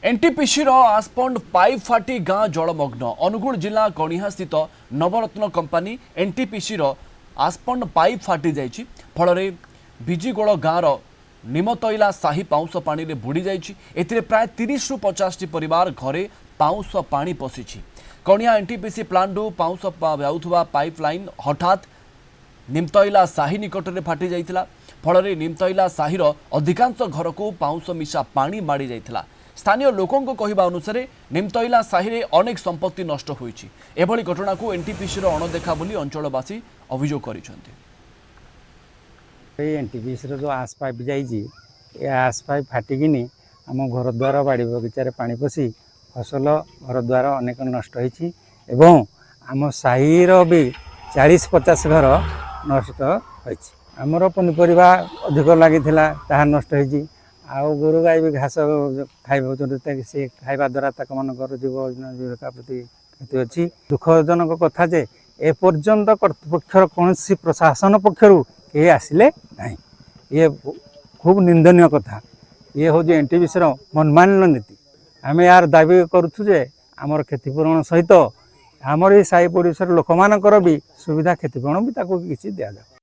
NTPC आसपंड pipe फाटी गाँ जलमग्न अनुगुल जिला कणिहा स्थित नवरत्न कंपानी एनटीपीसी आसपंड पाइप फाटी जाइछि फल भिजिगोड़ गाँव निमतईला साही पाउंस पानी रे बुड़ी जाइछि एथिरे प्राय 30 रु 50 टी परिवार घरे पाउंस पानी पशिछि कणिहा एनटीपीसी प्लांट पाउंस जाउथुवा पाइप लाइन हठात निमतईला साही निकट में फाटी जाइथिला फल निमतईला साहीर अधिकांश घर को पाउंस मिशा पानी माड़ी जाइथिला स्थानीय लोकों कहवा अनुसार निमतईला साही अनेक संपत्ति नष्ट होईछि एभली घटना को एनटीपीसी अणदेखा बोली अंचलवासी अभियोग करिसेंति। एनटीपीसी जो आस पाइप जाइए आस पाइप फाटिकी आम घर द्वार बाड़ी बगीचार पानी पशि फसल घर द्वार अनेक नष्ट होईछि एवं आम साहीर भी 40-50 घर नष्ट होईछि। आमर पनीपरिया अधिक लगी ताहा नष्ट होईछि आउ गोरु गाई भी घास खाइबा से खाइबा द्वारा तक जीव जीविका प्रति क्षति अच्छी दुखजनक कथा जे एपर्यंत कर्तृपक्षर कौन प्रशासन पक्षर ये आसिले नहीं ये खूब निंदनीय कथा ये हूँ एनटीपीसी मनमानी नीति आम यार दाबी करुचे आमर क्षतिपूरण सहित आमर ये साई पड़ोसर लोक मानकर भी सुविधा क्षतिपूरण भी किसी दिया जाए।